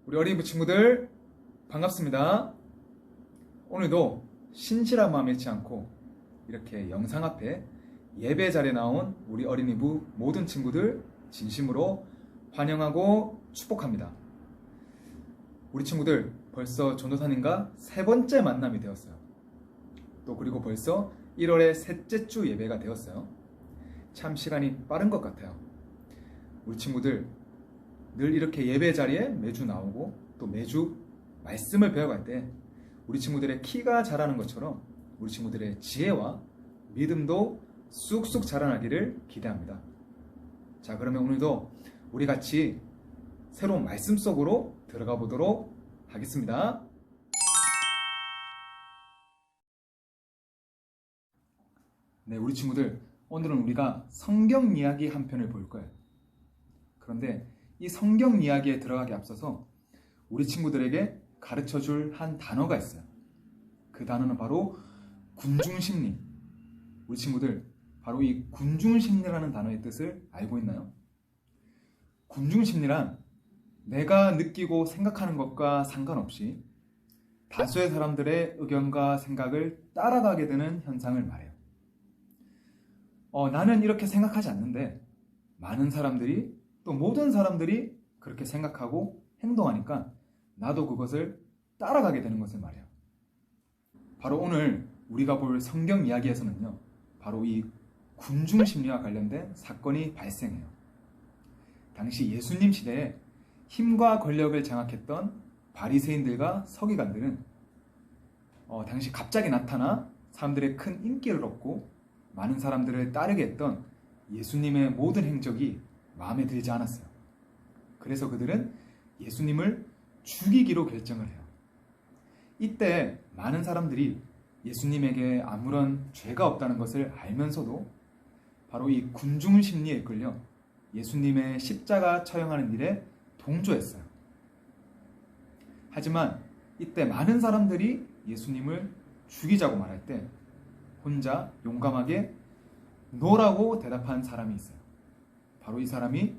우리 어린이부 친구들 반갑습니다. 오늘도 신실한 마음 잃지 않고 이렇게 영상 앞에 예배 자리에 나온 우리 어린이부 모든 친구들 진심으로 환영하고 축복합니다. 우리 친구들 벌써 전도사님과 세 번째 만남이 되었어요. 또 그리고 벌써 1월의 셋째 주 예배가 되었어요. 참 시간이 빠른 것 같아요. 우리 친구들 늘 이렇게 예배 자리에 매주 나오고 또 매주 말씀을 배워갈 때 우리 친구들의 키가 자라는 것처럼 우리 친구들의 지혜와 믿음도 쑥쑥 자라나기를 기대합니다. 자, 그러면 오늘도 우리 같이 새로운 말씀 속으로 들어가 보도록 하겠습니다. 네, 우리 친구들 오늘은 우리가 성경 이야기 한 편을 볼 거예요. 그런데 이 성경 이야기에 들어가기 앞서서 우리 친구들에게 가르쳐 줄 한 단어가 있어요. 그 단어는 바로 군중심리. 우리 친구들 바로 이 군중심리라는 단어의 뜻을 알고 있나요? 군중심리란 내가 느끼고 생각하는 것과 상관없이 다수의 사람들의 의견과 생각을 따라가게 되는 현상을 말해요. 나는 이렇게 생각하지 않는데 많은 사람들이 또 모든 사람들이 그렇게 생각하고 행동하니까 나도 그것을 따라가게 되는 것을 말해요. 바로 오늘 우리가 볼 성경 이야기에서는요, 바로 이 군중심리와 관련된 사건이 발생해요. 당시 예수님 시대에 힘과 권력을 장악했던 바리새인들과 서기관들은 당시 갑자기 나타나 사람들의 큰 인기를 얻고 많은 사람들을 따르게 했던 예수님의 모든 행적이 마음에 들지 않았어요. 그래서 그들은 예수님을 죽이기로 결정을 해요. 이때 많은 사람들이 예수님에게 아무런 죄가 없다는 것을 알면서도 바로 이 군중 심리에 이끌려 예수님의 십자가 처형하는 일에 동조했어요. 하지만 이때 많은 사람들이 예수님을 죽이자고 말할 때 혼자 용감하게 노라고 대답한 사람이 있어요. 바로 이 사람이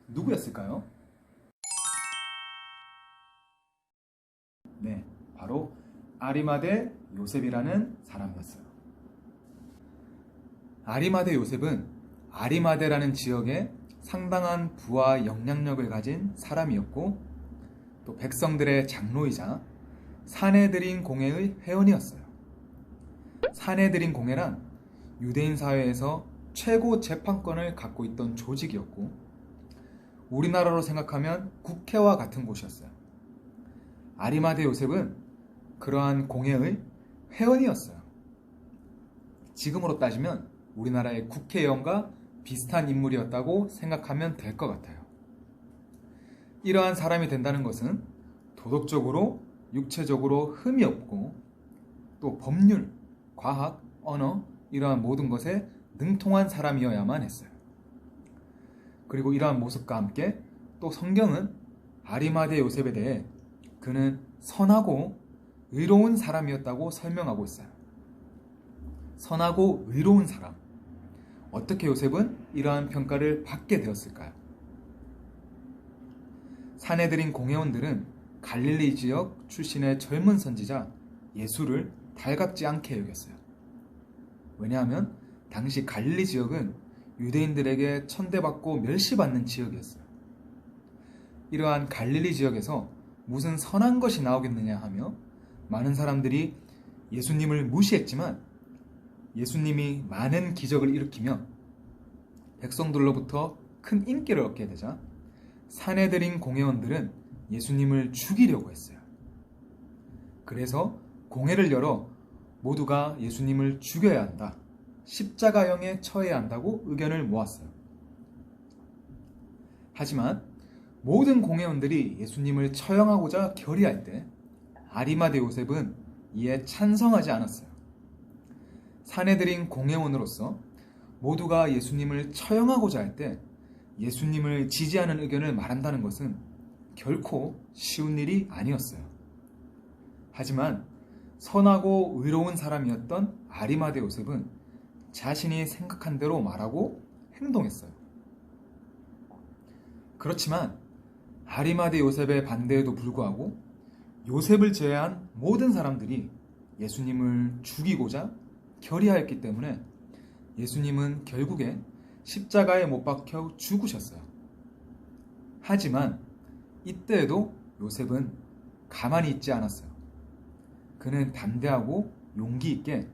누구였을까요? 네, 바로 아리마대 요셉이라는 사람이었어요. 아리마대 요셉은 아리마대라는 지역에 상당한 부와 영향력을 가진 사람이었고 또 백성들의 장로이자 산헤드린 공회의 회원이었어요. 산헤드린 공회란 유대인 사회에서 최고 재판권을 갖고 있던 조직이었고 우리나라로 생각하면 국회와 같은 곳이었어요. 아리마대 요셉은 그러한 공회의 회원이었어요. 지금으로 따지면 우리나라의 국회의원과 비슷한 인물이었다고 생각하면 될 것 같아요. 이러한 사람이 된다는 것은 도덕적으로, 육체적으로 흠이 없고 또 법률, 과학, 언어 이러한 모든 것에 능통한 사람이어야만 했어요. 그리고 이러한 모습과 함께 또 성경은 아리마대 요셉에 대해 그는 선하고 의로운 사람이었다고 설명하고 있어요. 선하고 의로운 사람. 어떻게 요셉은 이러한 평가를 받게 되었을까요? 산헤드린 공회원들은 갈릴리 지역 출신의 젊은 선지자 예수를 달갑지 않게 여겼어요. 왜냐하면 당시 갈릴리 지역은 유대인들에게 천대받고 멸시받는 지역이었어요. 이러한 갈릴리 지역에서 무슨 선한 것이 나오겠느냐 하며 많은 사람들이 예수님을 무시했지만 예수님이 많은 기적을 일으키며 백성들로부터 큰 인기를 얻게 되자 산헤드린 공회원들은 예수님을 죽이려고 했어요. 그래서 공회를 열어 모두가 예수님을 죽여야 한다, 십자가형에 처해야 한다고 의견을 모았어요. 하지만 모든 공회원들이 예수님을 처형하고자 결의할 때 아리마대 요셉은 이에 찬성하지 않았어요. 산헤드린 공회원으로서 모두가 예수님을 처형하고자 할 때 예수님을 지지하는 의견을 말한다는 것은 결코 쉬운 일이 아니었어요. 하지만 선하고 의로운 사람이었던 아리마대 요셉은 자신이 생각한 대로 말하고 행동했어요. 그렇지만 아리마대 요셉의 반대에도 불구하고 요셉을 제외한 모든 사람들이 예수님을 죽이고자 결의하였기 때문에 예수님은 결국에 십자가에 못 박혀 죽으셨어요. 하지만 이때에도 요셉은 가만히 있지 않았어요. 그는 담대하고 용기 있게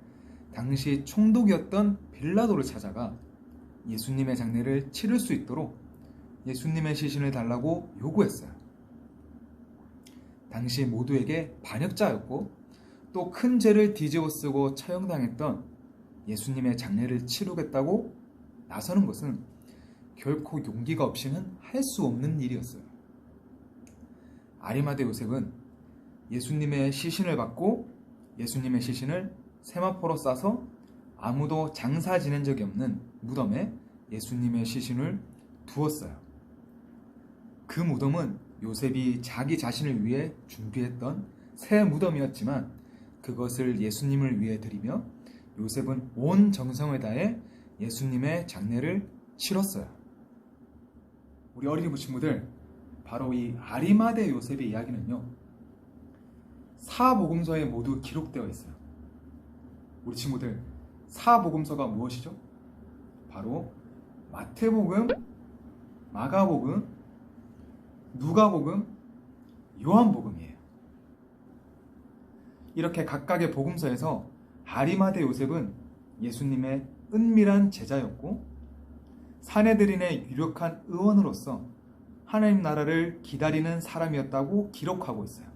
당시 총독이었던 빌라도를 찾아가 예수님의 장례를 치를 수 있도록 예수님의 시신을 달라고 요구했어요. 당시 모두에게 반역자였고 또 큰 죄를 뒤집어 쓰고 처형당했던 예수님의 장례를 치르겠다고 나서는 것은 결코 용기가 없이는 할 수 없는 일이었어요. 아리마대 요셉은 예수님의 시신을 받고 예수님의 시신을 세마포로 싸서 아무도 장사 지낸 적이 없는 무덤에 예수님의 시신을 두었어요. 그 무덤은 요셉이 자기 자신을 위해 준비했던 새 무덤이었지만 그것을 예수님을 위해 드리며 요셉은 온 정성을 다해 예수님의 장례를 치렀어요. 우리 어린이 친구들, 바로 이 아리마대 요셉의 이야기는요, 사복음서에 모두 기록되어 있어요. 우리 친구들, 사복음서가 무엇이죠? 바로 마태복음, 마가복음, 누가복음, 요한복음이에요. 이렇게 각각의 복음서에서 아리마대 요셉은 예수님의 은밀한 제자였고 사내들인의 유력한 의원으로서 하나님 나라를 기다리는 사람이었다고 기록하고 있어요.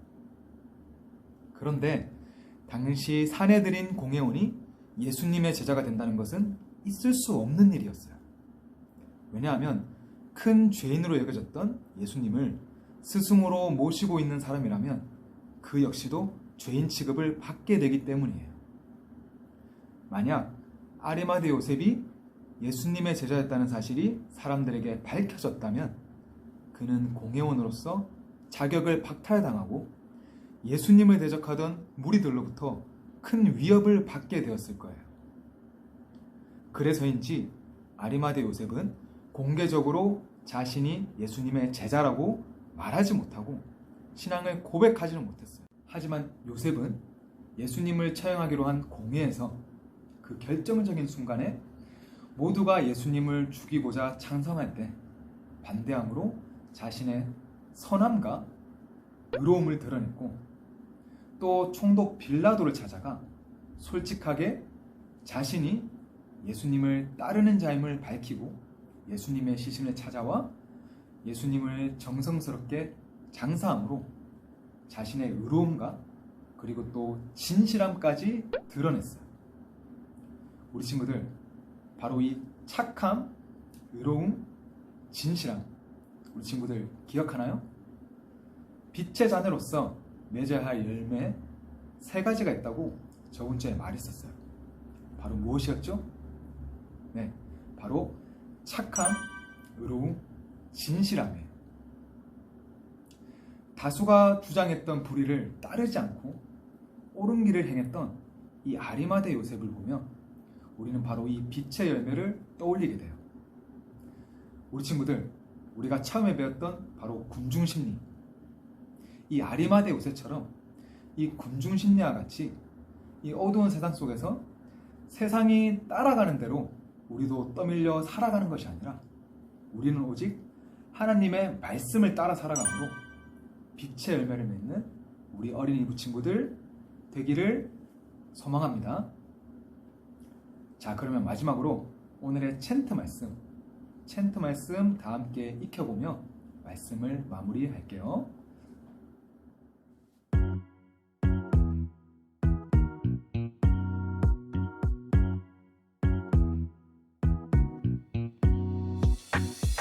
그런데 당시 사내들인 공회원이 예수님의 제자가 된다는 것은 있을 수 없는 일이었어요. 왜냐하면 큰 죄인으로 여겨졌던 예수님을 스승으로 모시고 있는 사람이라면 그 역시도 죄인 취급을 받게 되기 때문이에요. 만약 아리마대 요셉이 예수님의 제자였다는 사실이 사람들에게 밝혀졌다면 그는 공회원으로서 자격을 박탈당하고 예수님을 대적하던 무리들로부터 큰 위협을 받게 되었을 거예요. 그래서인지 아리마대 요셉은 공개적으로 자신이 예수님의 제자라고 말하지 못하고 신앙을 고백하지는 못했어요. 하지만 요셉은 예수님을 처형하기로 한 공회에서 그 결정적인 순간에 모두가 예수님을 죽이고자 찬성할 때 반대함으로 자신의 선함과 의로움을 드러냈고 또 총독 빌라도를 찾아가 솔직하게 자신이 예수님을 따르는 자임을 밝히고 예수님의 시신을 찾아와 예수님을 정성스럽게 장사함으로 자신의 의로움과 그리고 또 진실함까지 드러냈어요. 우리 친구들, 바로 이 착함, 의로움, 진실함, 우리 친구들 기억하나요? 빛의 자녀로서 맺어야 할 열매 3가지가 있다고 저번 주에 말했었어요. 바로 무엇이었죠? 네, 바로 착함, 의로움, 진실함이에요. 다수가 주장했던 불의를 따르지 않고 옳은 길을 행했던 이 아리마대 요셉을 보며 우리는 바로 이 빛의 열매를 떠올리게 돼요. 우리 친구들, 우리가 처음에 배웠던 바로 군중심리, 이 아리마대 요셉처럼 이 군중심리와 같이 이 어두운 세상 속에서 세상이 따라가는 대로 우리도 떠밀려 살아가는 것이 아니라 우리는 오직 하나님의 말씀을 따라 살아가므로 빛의 열매를 맺는 우리 어린이 친구들 되기를 소망합니다. 자, 그러면 마지막으로 오늘의 챈트 말씀 다 함께 익혀보며 말씀을 마무리할게요.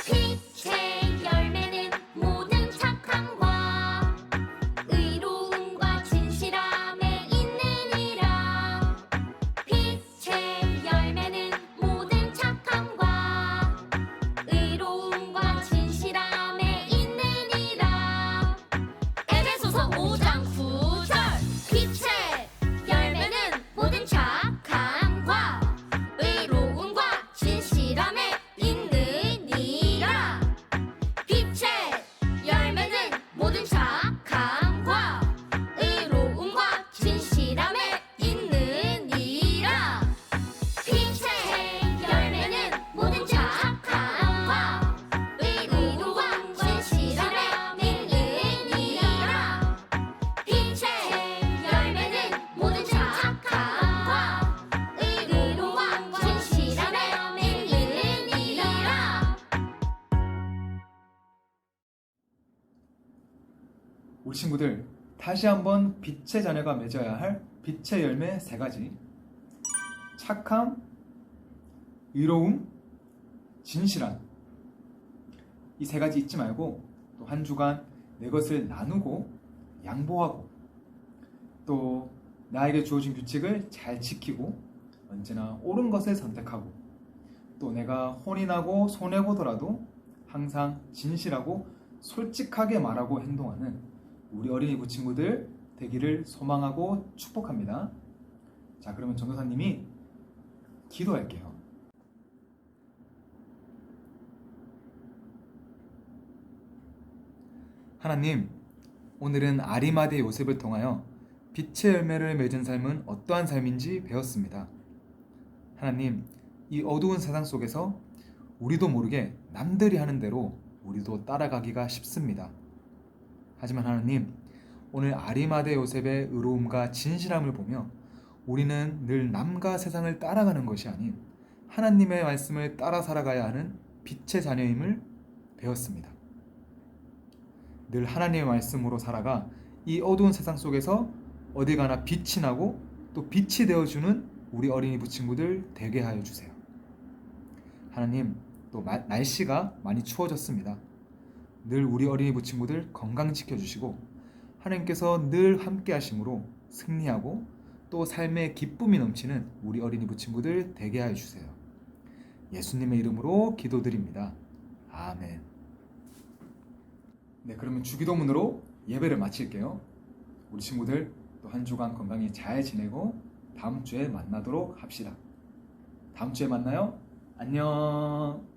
빛의 열매는 모든 착함과 의로움과 진실함에 있느니라. 빛의 열매는 모든 착함과 의로움과 진실함에 있느니라. 친구들, 다시 한번 빛의 자녀가 맺어야 할 빛의 열매 3가지. 착함, 의로움, 진실함. 이 3가지 잊지 말고 또 한 주간 내 것을 나누고 양보하고 또 나에게 주어진 규칙을 잘 지키고 언제나 옳은 것을 선택하고 또 내가 혼이 나고 손해보더라도 항상 진실하고 솔직하게 말하고 행동하는 우리 어린이 부친구들 되기를 소망하고 축복합니다. 자, 그러면 전도사님이 기도할게요. 하나님, 오늘은 아리마대 요셉을 통하여 빛의 열매를 맺은 삶은 어떠한 삶인지 배웠습니다. 하나님, 이 어두운 세상 속에서 우리도 모르게 남들이 하는 대로 우리도 따라가기가 쉽습니다. 하지만 하나님, 오늘 아리마대 요셉의 의로움과 진실함을 보며 우리는 늘 남과 세상을 따라가는 것이 아닌 하나님의 말씀을 따라 살아가야 하는 빛의 자녀임을 배웠습니다. 늘 하나님의 말씀으로 살아가 이 어두운 세상 속에서 어디 가나 빛이 나고 또 빛이 되어주는 우리 어린이 부친구들 되게 하여 주세요. 하나님, 또 날씨가 많이 추워졌습니다. 늘 우리 어린이 부친구들 건강 지켜주시고 하나님께서 늘 함께 하심으로 승리하고 또 삶의 기쁨이 넘치는 우리 어린이 부친구들 되게 하여 주세요. 예수님의 이름으로 기도드립니다. 아멘. 네, 그러면 주기도문으로 예배를 마칠게요. 우리 친구들 또 한 주간 건강히 잘 지내고 다음 주에 만나도록 합시다. 다음 주에 만나요. 안녕.